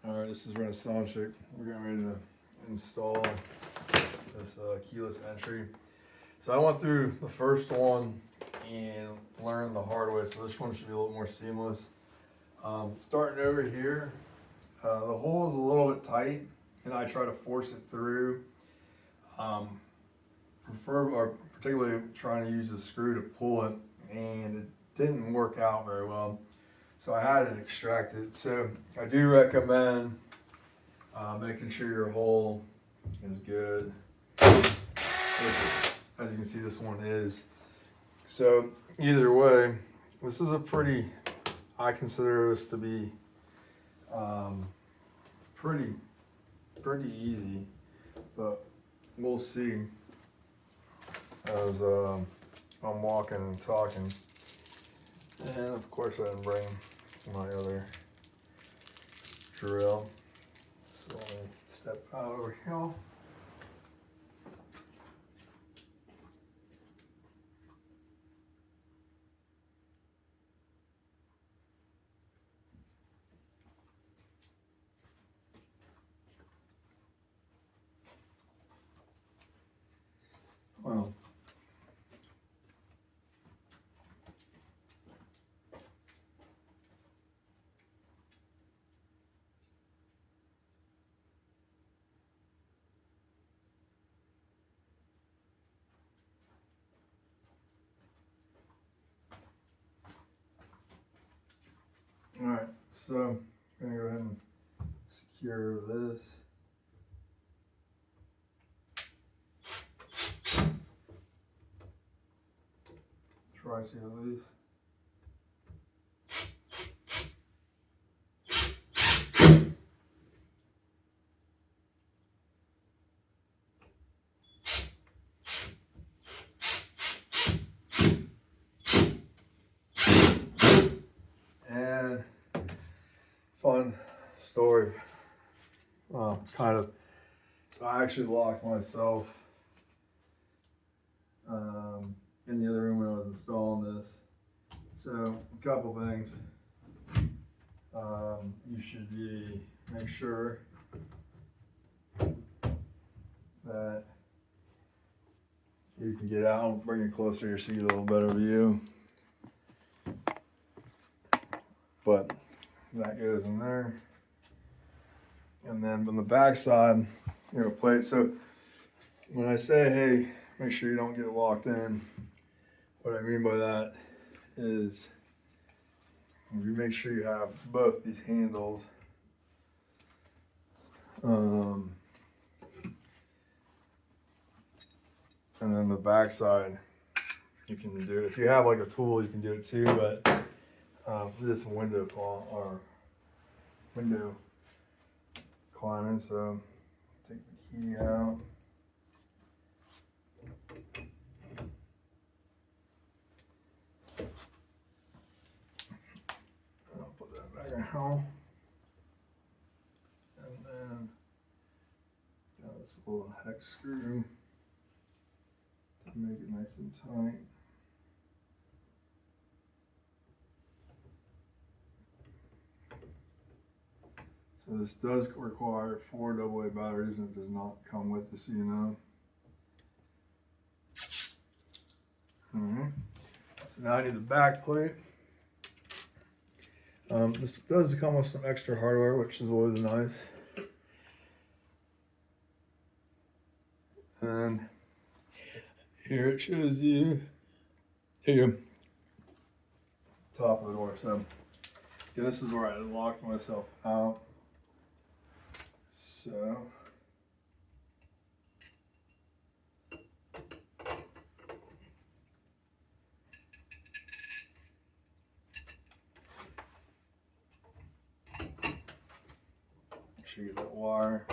Alright, this is Renaissance. We're getting ready to install this keyless entry. So I went through the first one and learned the hard way, so this one should be a little more seamless. Starting over here, the hole is a little bit tight and I try to force it through. Particularly trying to use a screw to pull it, and it didn't work out very well. So I had it extracted. So I do recommend making sure your hole is good. As you can see, this one is. So either way, this is a I consider this to be pretty easy, but we'll see as I'm walking and talking. And of course I didn't bring my other drill. So let me step out over here. Well, alright, so I'm gonna go ahead and secure this. Try to at least. And fun story. Well, kind of. So I actually locked myself in the other room when I was installing this. So a couple things. You should make sure that you can get out. I'll bring it closer here so you get a little better view. But that goes in there. And then on the back side, you're gonna plate. So when I say, hey, make sure you don't get locked in, what I mean by that is you make sure you have both these handles. And then the back side, you can do it. If you have like a tool, you can do it too, but this window climber, so take the key out. I'll put that back in home. And then got this little hex screw to make it nice and tight. So this does require 4 AA batteries, and it does not come with this, you know. Alright, so now I need the back plate. This does come with some extra hardware, which is always nice. And here it shows you, there you go, top of the door. So okay, this is where I locked myself out. So make sure you get that wire.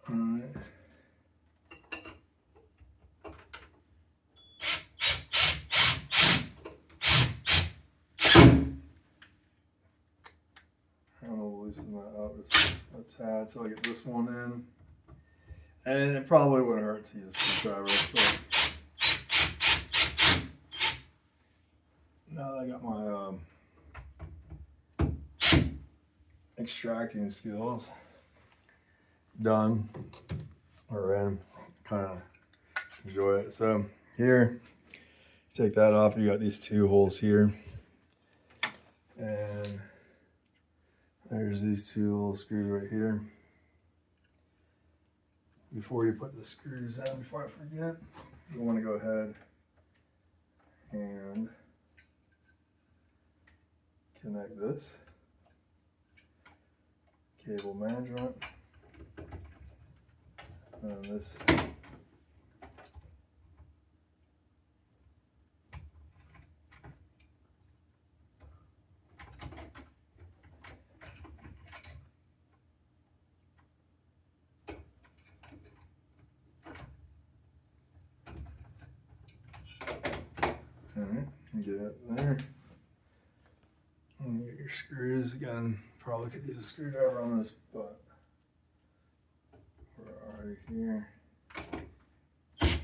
Alright. just a tad till I get this one in. And it probably wouldn't hurt to use a screwdriver. But now that I got my extracting skills done, or kind of enjoy it. So here, take that off. You got these two holes here, and there's these two little screws right here. Before you put the screws in, before I forget, you want to go ahead and connect this cable management and this Alright, get it there. And get your screws again. Probably could use a screwdriver on this, but we're already here. And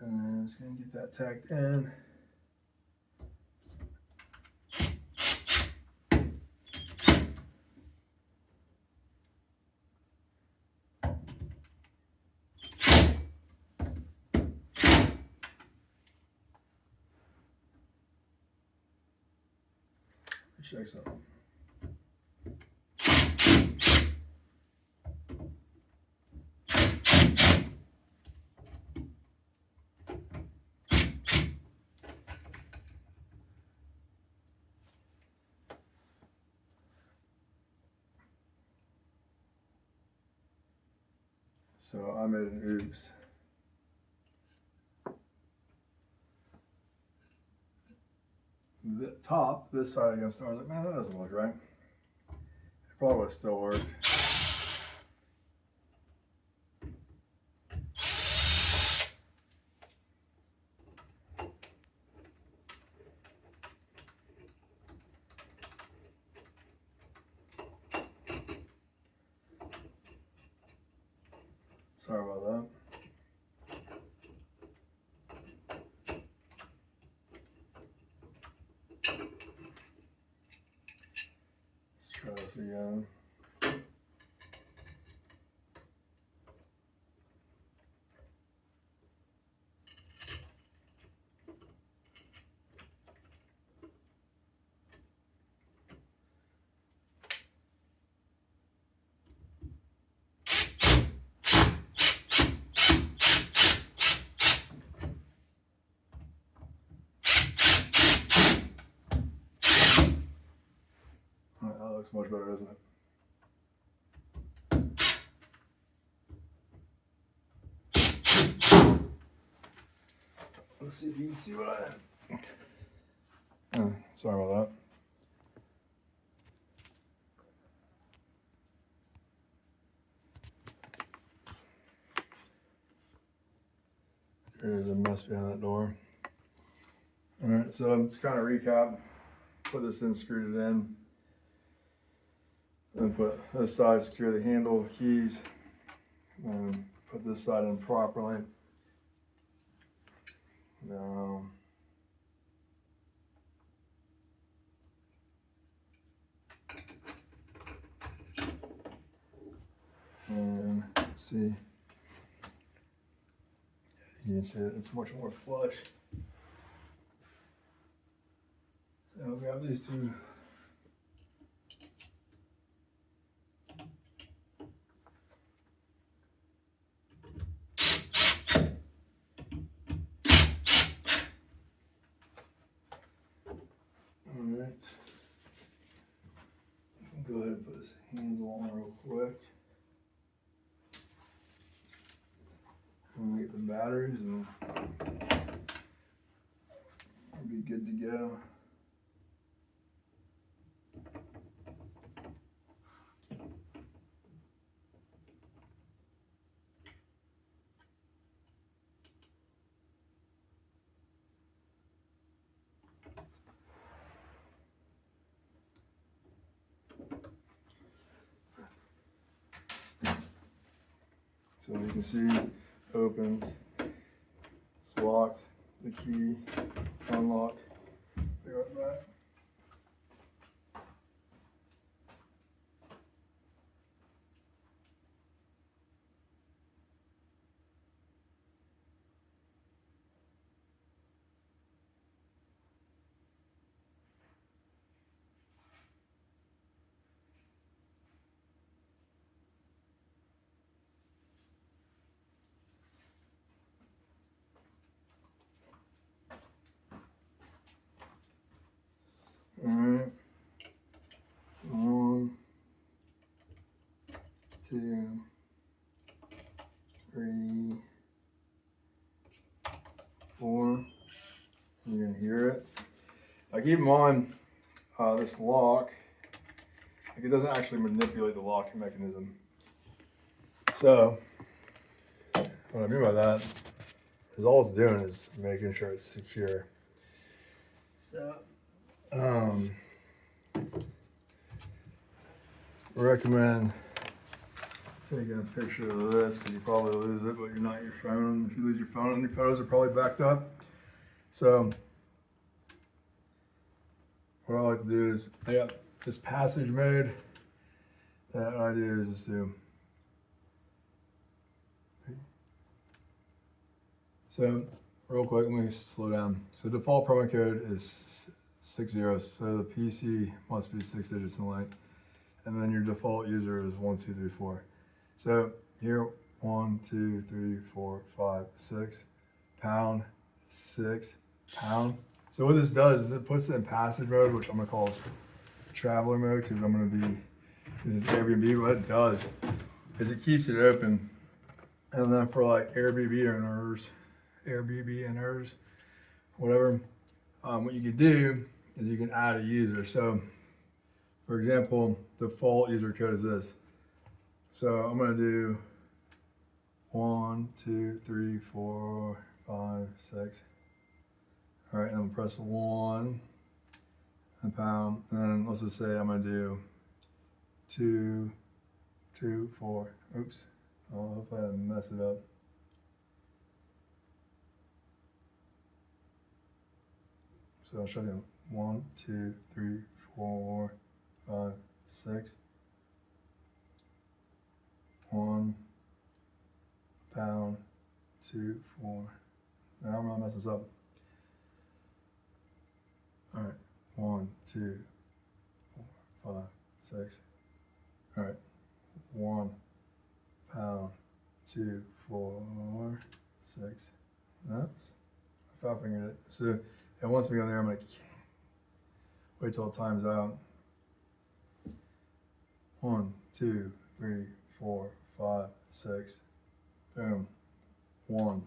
then I'm just gonna get that tacked in. Check something. So I made an oops. The top, this side against the other, man, that doesn't look right. It probably would still work. Sorry about that. Let's try this again. That looks much better, doesn't it? Let's see if you can see what I have. Oh, sorry about that. There's a mess behind that door. All right, so let's kind of recap. Put this in, screwed it in. Then put this side, secure the handle, keys, and put this side in properly. Now, and let's see. You can see that it's much more flush. So we have these two. Alright. Go ahead and put this handle on real quick. And get the batteries and we'll be good to go. So you can see, opens, it's locked, the key, unlock, be right back. Alright, 1, 2, 3, 4. You're gonna hear it. Now keep in mind, this lock, like it doesn't actually manipulate the locking mechanism. So, what I mean by that is all it's doing is making sure it's secure. So, recommend taking a picture of this because you probably lose it, but you're not your phone. If you lose your phone, your photos are probably backed up. So, what I like to do is, I got this passage mode. That I do is just do. So, real quick, let me slow down. So, default promo code is 60. So, the PC must be 6 digits in length. And then your default user is 1, 2, 3, 4. So, here, 1, 2, 3, 4, 5, 6, pound, 6, pound. So, what this does is it puts it in passage mode, which I'm going to call traveler mode because I'm going to be using Airbnb. What it does is it keeps it open. And then for like Airbnb owners, whatever, what you can do is you can add a user. So, for example, default user code is this. So I'm gonna do 1, 2, 3, 4, 5, 6. All right, and I'm gonna press 1 and pound, and then let's just say I'm gonna do 2, 2, 4. Oops. Oh, I hope I didn't mess it up. So I'll show you 1, 2, 3, 4, 5, 6. 1 pound, 2, 4. Now I'm gonna mess this up. All right, 1, 2, 4, 5, 6. All right, 1 pound, 2, 4, 6. That's I 5-fingered it. So it wants me on there. I'm gonna wait till it times out. 1, 2, 3, 4, 5, 6. Boom. 1.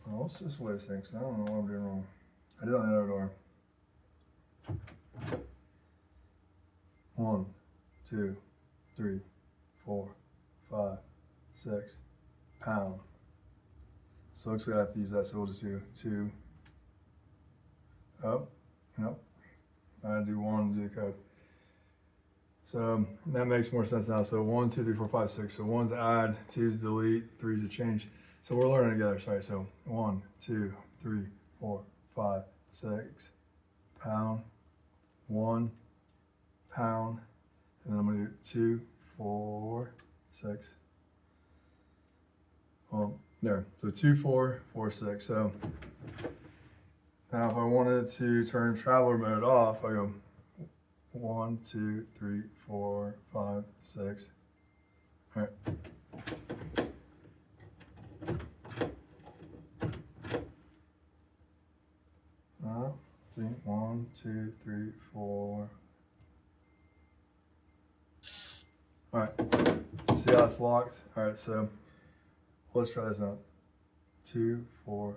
Well, let's just wait a second, because I don't know what I'm doing wrong. I did on the other door. 1, 2, 3, 4, 5, 6. Pound. So it looks like I have to use that, so we'll just do 2. Up. Yep. I do 1 to do the code. So that makes more sense now. So 1, 2, 3, 4, 5, 6. So 1's add, 2's delete, 3's a change. So we're learning together. Sorry. So 1, 2, 3, 4, 5, 6. Pound. 1 pound. And then I'm gonna do 2, 4, 6. Well, there. So 2, 4, 4, 6. So now if I wanted to turn traveler mode off, I go 1, 2, 3, 4, 5, 6. All right. See, 1, 2, 3, 4. All right. See how it's locked? All right. So let's try this out. 2, 4.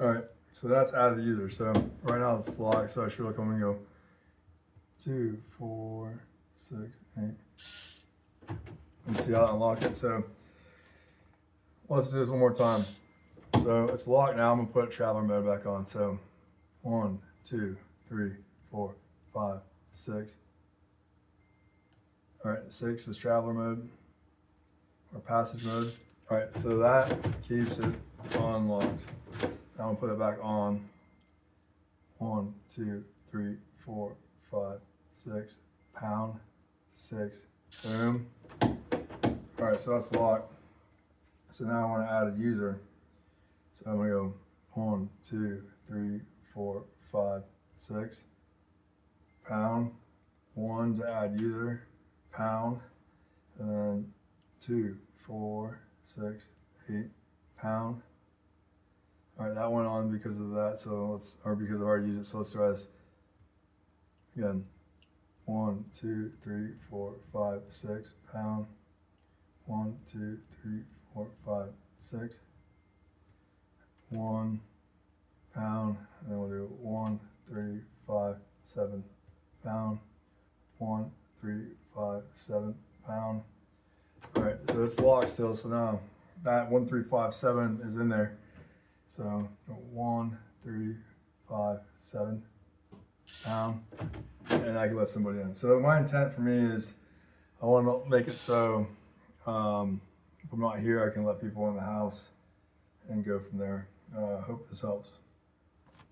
All right, so that's add the user. So right now it's locked, so I should come and go 2, 4, 6, 8. And see how to unlock it. So let's do this one more time. So it's locked now. I'm gonna put traveler mode back on. So 1, 2, 3, 4, 5, 6. All right, 6 is traveler mode or passage mode. All right, so that keeps it unlocked. Now I'm gonna put it back on. 1, 2, 3, 4, 5, 6. Pound. 6. Boom. All right, so that's locked. So now I want to add a user. So I'm gonna go 1, 2, 3, 4, 5, 6. Pound. 1 to add user. Pound. And then 2, 4, 6, 8. Pound. All right, that went on because of that. So or because I've already used it. So let's try this again. 1, 2, 3, 4, 5, 6. Pound. 1, 2, 3, 4, 5, 6. 1. Pound. And then we'll do 1, 3, 5, 7. Pound. 1, 3, 5, 7. Pound. All right, so it's locked still. So now that 1, 3, 5, 7 is in there. So 1, 3, 5, 7. Pound. And I can let somebody in. So my intent for me is I want to make it so if I'm not here, I can let people in the house and go from there. Hope this helps.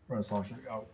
Renaissance out.